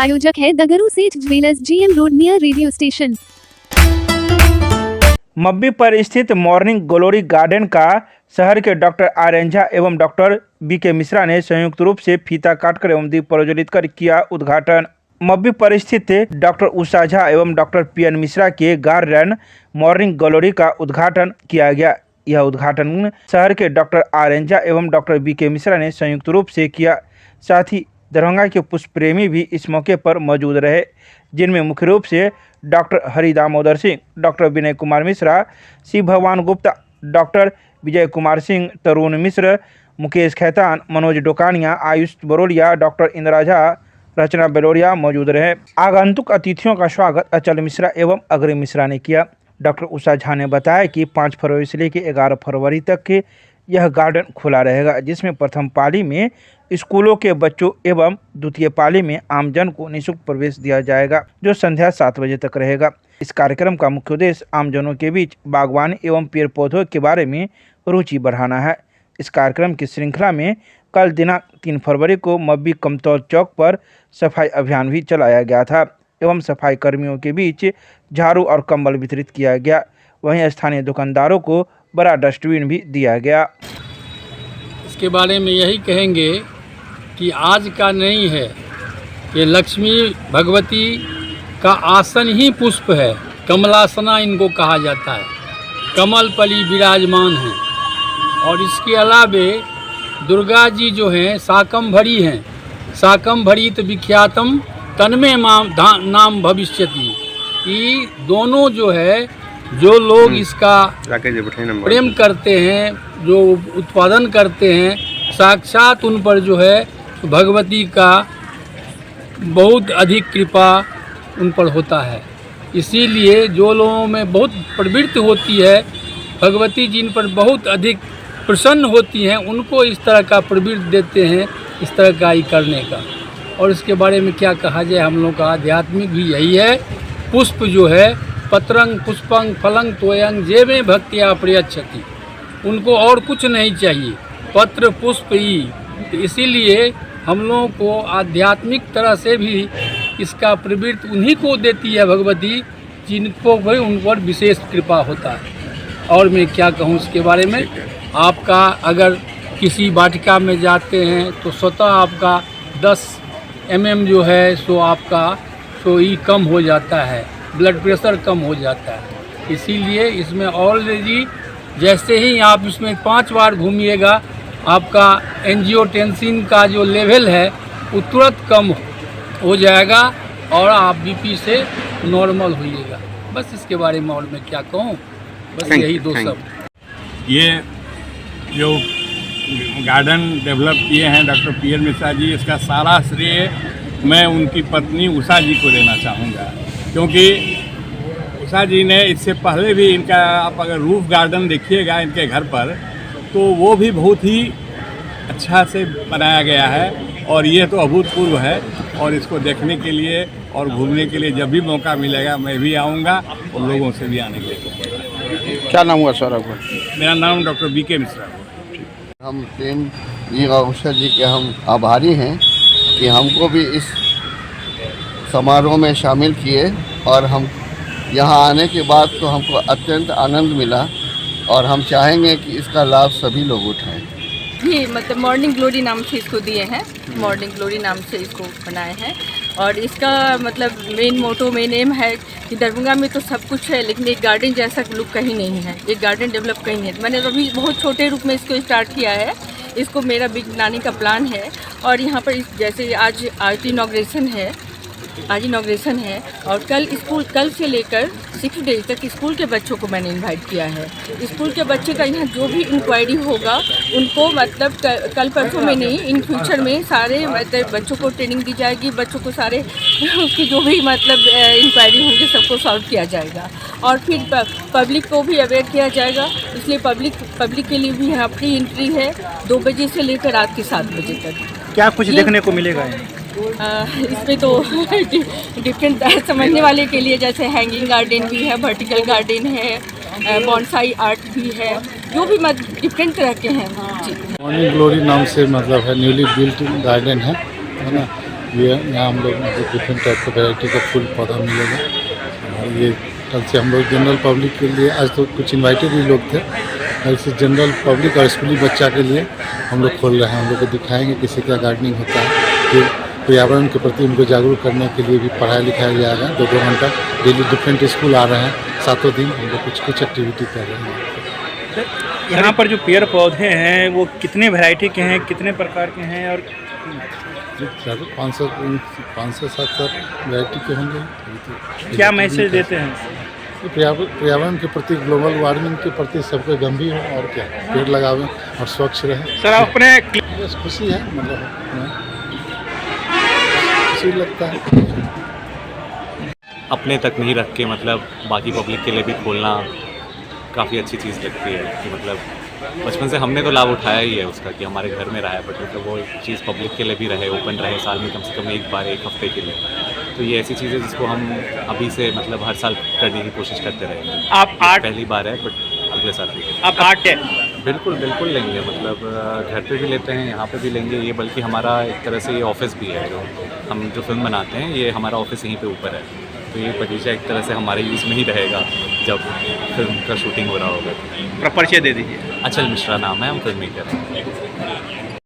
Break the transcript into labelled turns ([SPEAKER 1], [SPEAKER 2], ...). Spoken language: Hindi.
[SPEAKER 1] प्रायोजक है दगरू सेठ jewellers, GM road near radio station.
[SPEAKER 2] Mabbi पर स्थित मॉर्निंग ग्लोरी गार्डन का शहर के डॉक्टर आर्यन झा एवं डॉक्टर BK मिश्रा ने संयुक्त रूप से फीता काटकर एवं दीप प्रज्वलित कर किया उद्घाटन। मब्बी पर स्थित डॉक्टर उषा झा एवं डॉक्टर PN मिश्रा के गार्डन मॉर्निंग ग्लोरी का उद्घाटन किया गया। यह उद्घाटन शहर के डॉक्टर आर्यन झा एवं डॉक्टर BK मिश्रा ने संयुक्त रूप से किया। साथ ही दरभंगा के पुष्प प्रेमी भी इस मौके पर मौजूद रहे, जिनमें मुख्य रूप से डॉक्टर हरि दामोदर सिंह, डॉक्टर विनय कुमार मिश्रा, शिव भगवान गुप्ता, डॉक्टर विजय कुमार सिंह, तरुण मिश्र, मुकेश खैतान, मनोज डोकानिया, आयुष बरोलिया, डॉक्टर इंदिरा झा, रचना बेलोरिया मौजूद रहे। आगंतुक अतिथियों का स्वागत अचल मिश्रा एवं अग्रणी मिश्रा ने किया। डॉक्टर उषा झा ने बताया कि 5 फरवरी से लेकर 11 फरवरी तक यह गार्डन खुला रहेगा, जिसमें प्रथम पाली में स्कूलों के बच्चों एवं द्वितीय पाली में आमजन को निःशुल्क प्रवेश दिया जाएगा, जो संध्या 7 बजे तक रहेगा। इस कार्यक्रम का मुख्य उद्देश्य आमजनों के बीच बागवानी एवं पेड़ पौधों के बारे में रुचि बढ़ाना है। इस कार्यक्रम की श्रृंखला में कल दिनांक 3 फरवरी को मब्बी कमतौल चौक पर सफाई अभियान भी चलाया गया था एवं सफाई कर्मियों के बीच झाड़ू और कंबल वितरित किया गया। वहीं स्थानीय दुकानदारों को बड़ा डस्टबिन भी दिया गया।
[SPEAKER 3] इसके बारे में यही कहेंगे कि आज का नहीं है, ये लक्ष्मी भगवती का आसन ही पुष्प है। कमलासना इनको कहा जाता है। कमल पली विराजमान हैं और इसके अलावे दुर्गा जी जो हैं शाकंभरी हैं। शाकंभरी तो विख्यातम तन्मे नाम भविष्यति। ये दोनों जो है, जो लोग इसका प्रेम करते हैं, जो उत्पादन करते हैं, साक्षात उन पर जो है भगवती का बहुत अधिक कृपा उन पर होता है। इसीलिए जो लोगों में बहुत प्रवृत्ति होती है, भगवती जी इन पर बहुत अधिक प्रसन्न होती हैं, उनको इस तरह का प्रवृत्ति देते हैं, इस तरह का ही करने का। और इसके बारे में क्या कहा जाए, हम लोग का आध्यात्मिक भी यही है। पुष्प जो है पत्रंग पुष्पंग फलंग तोयंग जे में भक्तिया प्रयच्छति, उनको और कुछ नहीं चाहिए, पत्र पुष्प ही। तो इसीलिए हम लोगों को आध्यात्मिक तरह से भी इसका प्रवृत्ति उन्हीं को देती है भगवती, जिनको भी उन पर विशेष कृपा होता है। और मैं क्या कहूँ इसके बारे में, आपका अगर किसी वाटिका में जाते हैं तो स्वतः आपका 10 mm जो है सो आपका ही कम हो जाता है, ब्लड प्रेशर कम हो जाता है। इसीलिए इसमें ऑलरेडी जैसे ही आप इसमें 5 बार घूमिएगा, आपका एंजियोटेंसिन का जो लेवल है वो तुरंत कम हो जाएगा और आप BP से नॉर्मल होइएगा। बस इसके बारे में और मैं क्या कहूँ, बस यही 2 शब्द।
[SPEAKER 4] ये जो गार्डन डेवलप किए हैं डॉक्टर PN मिश्रा जी, इसका सारा श्रेय मैं उनकी पत्नी उषा जी को देना चाहूँगा, क्योंकि उषा जी ने इससे पहले भी इनका, आप अगर रूफ गार्डन देखिएगा इनके घर पर, तो वो भी बहुत ही अच्छा से बनाया गया है और ये तो अभूतपूर्व है। और इसको देखने के लिए और घूमने के लिए जब भी मौका मिलेगा मैं भी आऊँगा और लोगों से भी आने के लिए।
[SPEAKER 5] क्या नाम हुआ सर आपका?
[SPEAKER 4] मेरा नाम डॉक्टर BK मिश्रा।
[SPEAKER 5] हम प्रेम जी और उषा जी के हम आभारी हैं कि हमको भी इस समारोह में शामिल किए और हम यहाँ आने के बाद तो हमको अत्यंत आनंद मिला और हम चाहेंगे कि इसका लाभ सभी लोग उठाएं।
[SPEAKER 6] जी, मतलब मॉर्निंग ग्लोरी नाम से इसको दिए हैं, मॉर्निंग ग्लोरी नाम से इसको बनाए हैं। और इसका मतलब मेन मोटो, मेन एम है कि दरभंगा में तो सब कुछ है, लेकिन एक गार्डन जैसा लुक कहीं नहीं है, एक गार्डन डेवलप कहीं नहीं है। मैंने अभी बहुत छोटे रूप में इसको स्टार्ट किया है, इसको मेरा बिग बनाने का प्लान है। और यहाँ पर जैसे आज इनॉग्रेशन है और कल से लेकर 6 डेज तक स्कूल के बच्चों को मैंने इनवाइट किया है। स्कूल के बच्चे का यहाँ जो भी इंक्वायरी होगा उनको मतलब कल परसों में नहीं, इन फ्यूचर में सारे मतलब बच्चों को ट्रेनिंग दी जाएगी, बच्चों को सारे उसकी जो भी मतलब इंक्वायरी होंगे सबको सॉल्व किया जाएगा। और फिर पब्लिक को भी अवेयर किया जाएगा, इसलिए पब्लिक के लिए भी यहाँ फ्री एंट्री है 2 बजे से लेकर रात के 7 बजे तक।
[SPEAKER 2] क्या कुछ देखने को मिलेगा
[SPEAKER 6] इसमें तो डिफरेंट समझने वाले के लिए, जैसे हैंगिंग गार्डन भी है, वर्टिकल गार्डन है, बॉन्साई आर्ट भी है, जो भी डिफरेंट तरह के हैं। जी,
[SPEAKER 7] मॉर्निंग ग्लोरी नाम से मतलब है, न्यूली बिल्ट गार्डन है ना। ये यहाँ हम लोग डिफरेंट टाइप का वैरायटी का फूल पौधा मिलेगा। और ये कल से हम लोग जनरल पब्लिक के लिए, आज तो कुछ इनवाइटेड ही लोग थे, कल से जनरल पब्लिक और स्कूली बच्चा के लिए हम लोग खोल रहे हैं। हम लोग को दिखाएंगे किसी क्या गार्डनिंग होता है, फिर पर्यावरण के प्रति उनको जागरूक करने के लिए भी पढ़ाया लिखाया जाएगा। 2-2 घंटा डेली डिफरेंट स्कूल आ रहे हैं, 7 दिन हम लोग कुछ एक्टिविटी कर रहे हैं।
[SPEAKER 2] यहाँ पर जो पेड़ पौधे हैं वो कितने वैरायटी के हैं, कितने प्रकार के हैं और
[SPEAKER 7] 500-700 वैरायटी के होंगे।
[SPEAKER 2] क्या मैसेज देते हैं?
[SPEAKER 7] कि पर्यावरण के प्रति, ग्लोबल वार्मिंग के प्रति सबको गंभीर हो और क्या पेड़ लगावें और स्वच्छ रहें।
[SPEAKER 2] सर आप अपने
[SPEAKER 7] बस खुशी है, मतलब खुशी लगता है।
[SPEAKER 8] अपने तक नहीं रख के मतलब बाकी पब्लिक के लिए भी खोलना काफ़ी अच्छी चीज़ लगती है कि मतलब बचपन से हमने तो लाभ उठाया ही है उसका कि हमारे घर में रहा है, बट मतलब वो चीज़ पब्लिक के लिए भी रहे, ओपन रहे साल में कम से कम एक बार, एक हफ्ते के लिए। तो ये ऐसी चीज़ है जिसको हम अभी से मतलब हर साल करने की कोशिश करते रहेंगे।
[SPEAKER 2] आप आर्ट,
[SPEAKER 8] पहली बार है बट अगले साल भी
[SPEAKER 2] आप आर्ट है
[SPEAKER 8] बिल्कुल बिल्कुल लेंगे, मतलब घर पे भी लेते हैं, यहाँ पे भी लेंगे। ये बल्कि हमारा एक तरह से ये ऑफिस भी है, जो हम जो फिल्म बनाते हैं ये हमारा ऑफिस यहीं पे ऊपर है। तो ये बगीचा एक तरह से हमारे यूज़ में ही रहेगा जब फिल्म का शूटिंग हो रहा होगा।
[SPEAKER 2] परिचय दे दीजिए।
[SPEAKER 8] अचल मिश्रा नाम है, हम फिल्म मेकर हैं।